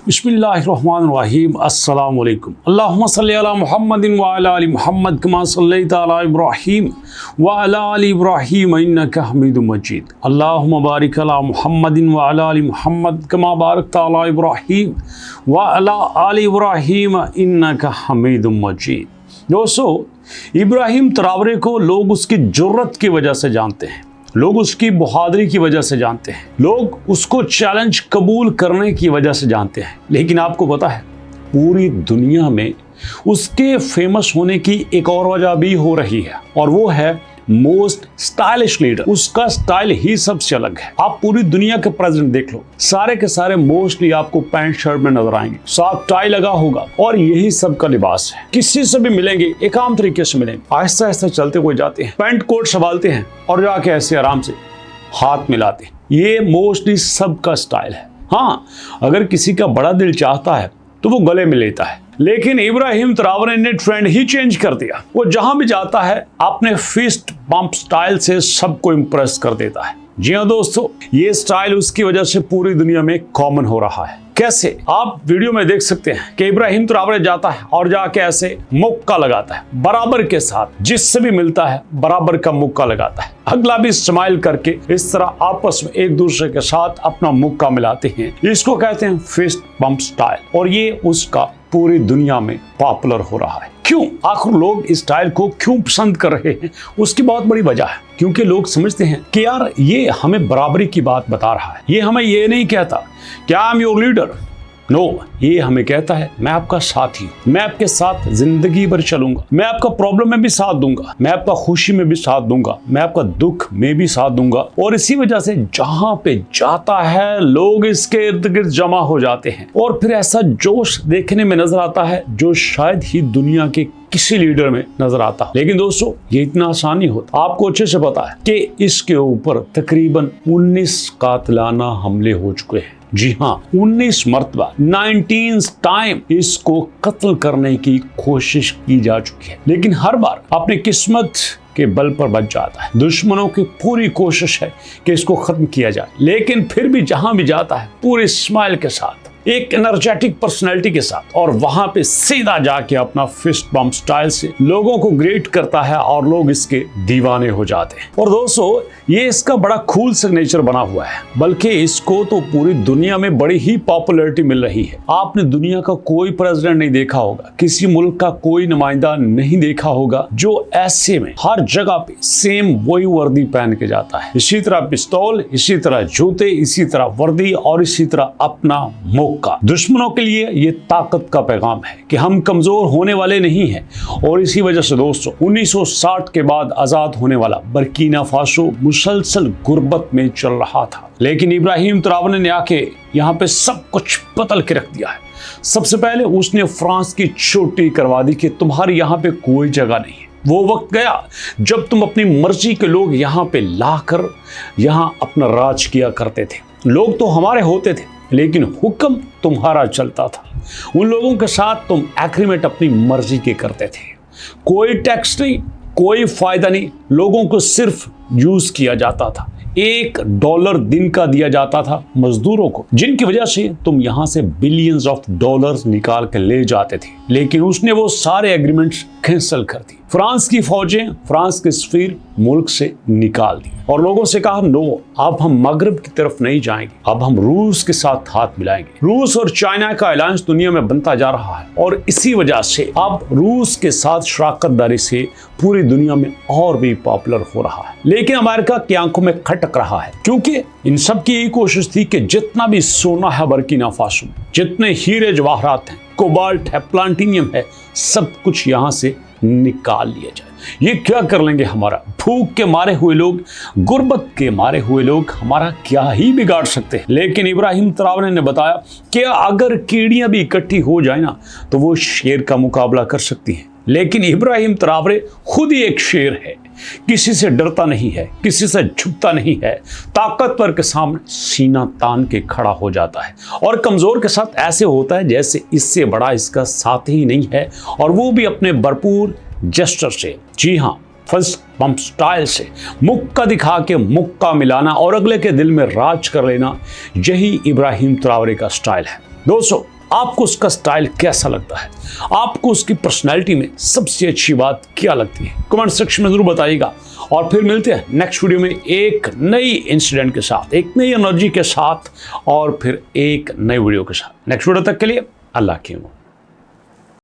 बिस्मिल्लाहिर्रहमानिर्रहीम अस्सलाम वालेकुम। अल्लाहुम्मा सल्ली अला मुहम्मदिन व अला आलि मुहम्मद कमा सल्लैता अला इब्राहीम व अला आलि इब्राहीम इन्नका हमीदुम मजीद। अल्लाहुम्मा बारिक अला मुहम्मदिन व अला आलि मुहम्मद कमा बारकता अला इब्राहीम व अला आलि इब्राहीम इन्नका हमीदुम मजीद। दोस्तों, इब्राहीम ट्रावरे को लोग उसकी जुर्रत की वजह से जानते हैं, लोग उसकी बहादुरी की वजह से जानते हैं, लोग उसको चैलेंज कबूल करने की वजह से जानते हैं। लेकिन आपको पता है, पूरी दुनिया में उसके फेमस होने की एक और वजह भी हो रही है, और वो है मोस्ट स्टाइलिश लीडर। उसका स्टाइल ही सबसे अलग है। आप पूरी दुनिया के प्रेसिडेंट देख लो, सारे के सारे मोस्टली आपको पैंट शर्ट में नजर आएंगे, साथ टाई लगा होगा, और यही सबका लिबास है। किसी से भी मिलेंगे एक आम तरीके से मिलेंगे, आहिस्ता आहिस्ता चलते हुए जाते हैं, पैंट कोट संभालते हैं और जाके ऐसे आराम से हाथ मिलाते हैं। ये मोस्टली सबका स्टाइल है। हाँ, अगर किसी का बड़ा दिल चाहता है तो वो गले में लेता है, लेकिन इब्राहीम ट्रावरे ने ट्रेंड ही चेंज कर दिया। वो जहां भी जाता है अपने फिस्ट बम्प स्टाइल से सबको इंप्रेस कर देता है। जी हाँ दोस्तों, ये स्टाइल उसकी वजह से पूरी दुनिया में कॉमन हो रहा है। कैसे, आप वीडियो में देख सकते हैं कि इब्राहीम ट्रावरे जाता है और जाके ऐसे मुक्का लगाता है, बराबर के साथ जिससे भी मिलता है बराबर का मुक्का लगाता है। अगला भी स्माइल करके इस तरह आपस में एक दूसरे के साथ अपना मुक्का मिलाते हैं। इसको कहते हैं फिस्ट बम्प स्टाइल, और ये उसका पूरी दुनिया में पॉपुलर हो रहा है। क्यों? आखिर लोग इस स्टाइल को क्यों पसंद कर रहे हैं? उसकी बहुत बड़ी वजह है, क्योंकि लोग समझते हैं कि यार ये हमें बराबरी की बात बता रहा है। ये हमें ये नहीं कहता कि I am your leader, no, ये हमें कहता है मैं आपका साथी हूं, मैं आपके साथ जिंदगी भर चलूंगा, मैं आपका प्रॉब्लम में भी साथ दूंगा, मैं आपका खुशी में भी साथ दूंगा, मैं आपका दुख में भी साथ दूंगा। और इसी वजह से जहां पे जाता है लोग इसके इर्द गिर्द जमा हो जाते हैं, और फिर ऐसा जोश देखने में नजर आता है जो शायद ही दुनिया के किसी लीडर में नजर आता। लेकिन दोस्तों, ये इतना आसान नहीं होता। आपको अच्छे से पता है कि इसके ऊपर तकरीबन 19 कातिलाना हमले हो चुके हैं। जी हाँ, 19 मरतबा, 19 टाइम इसको कत्ल करने की कोशिश की जा चुकी है, लेकिन हर बार अपनी किस्मत के बल पर बच जाता है। दुश्मनों की पूरी कोशिश है कि इसको खत्म किया जाए, लेकिन फिर भी जहां भी जाता है पूरे स्माइल के साथ, एक एनर्जेटिक पर्सनैलिटी के साथ, और वहां पे सीधा जाके अपना फिस्ट बम्प स्टाइल से लोगों को ग्रेट करता है और लोग इसके दीवाने हो जाते हैं। और दोस्तों, ये इसका बड़ा कूल सिग्नेचर बना हुआ है, बल्कि इसको तो पूरी दुनिया में बड़ी ही पॉपुलैरिटी मिल रही है। आपने दुनिया का कोई प्रेसिडेंट नहीं देखा होगा, किसी मुल्क का कोई नुमाइंदा नहीं देखा होगा जो ऐसे में हर जगह पे सेम वही वर्दी पहन के जाता है। इसी तरह पिस्तौल, इसी तरह जूते, इसी तरह वर्दी, और इसी तरह अपना मौका। दुश्मनों के लिए ये ताकत का पैगाम है कि हम कमजोर होने वाले नहीं हैं। और इसी वजह से दोस्तों, 1960 के बाद आजाद होने वाला बर्किना फासो मुसलसल गुर्बत में चल रहा था, लेकिन इब्राहीम ट्रावरे ने आके यहाँ पे सब कुछ बदल के रख दिया है। सबसे पहले उसने फ्रांस की चोटी करवा दी कि तुम्हारी यहाँ पे कोई जगह नहीं है। वो वक्त गया जब तुम अपनी मर्जी के लोग यहाँ पे लाकर यहाँ अपना राज किया करते थे। लोग तो हमारे होते थे, लेकिन हुक्म तुम्हारा चलता था। उन लोगों के साथ तुम एग्रीमेंट अपनी मर्जी के करते थे, कोई टैक्स नहीं, कोई फायदा नहीं, लोगों को सिर्फ यूज किया जाता था। $1 दिन का दिया जाता था मजदूरों को, जिनकी वजह से तुम यहां से बिलियंस ऑफ डॉलर्स निकाल के ले जाते थे। लेकिन उसने वो सारे एग्रीमेंट्स कैंसिल कर दी। फ्रांस की फौजें, फ्रांस के सफीर मुल्क से निकाल दी, और लोगों से कहा नो, अब हम मगरब की तरफ नहीं जाएंगे, अब हम रूस के साथ हाथ मिलाएंगे। रूस और चाइना का अलायंस दुनिया में बनता जा रहा है, और इसी वजह से अब रूस के साथ शराकतदारी से पूरी दुनिया में और भी पॉपुलर हो रहा है। लेकिन अमेरिका की आंखों में खटक रहा है, क्योंकि इन सब की यही कोशिश थी कि जितना भी सोना है बर्किना फासो में, जितने हीरे जवाहरात हैं, कोबाल्ट है, प्लाटिनियम है, सब कुछ यहाँ से निकाल लिया जाए। ये क्या कर लेंगे? हमारा भूख के मारे हुए लोग, गुर्बत के मारे हुए लोग हमारा क्या ही बिगाड़ सकते हैं। लेकिन इब्राहीम ट्रावरे ने बताया कि अगर कीड़ियां भी इकट्ठी हो जाए ना, तो वो शेर का मुकाबला कर सकती हैं। लेकिन इब्राहीम ट्रावरे खुद ही एक शेर है, किसी से डरता नहीं है, किसी से झुकता नहीं है, ताकतवर के सामने सीना तान के खड़ा हो जाता है, और कमजोर के साथ ऐसे होता है जैसे इससे बड़ा इसका साथी ही नहीं है, और वो भी अपने भरपूर जेस्चर से। जी हाँ, फर्स्ट बम्प स्टाइल से मुक्का दिखा के मुक्का मिलाना और अगले के दिल में राज कर लेना, यही इब्राहीम ट्रावरे का स्टाइल है। दोस्तों, आपको उसका स्टाइल कैसा लगता है? आपको उसकी पर्सनैलिटी में सबसे अच्छी बात क्या लगती है? कमेंट सेक्शन में जरूर बताइएगा। और फिर मिलते हैं नेक्स्ट वीडियो में एक नई इंसिडेंट के साथ, एक नई एनर्जी के साथ, और फिर एक नई वीडियो के साथ। नेक्स्ट वीडियो तक के लिए अल्लाह की अमान।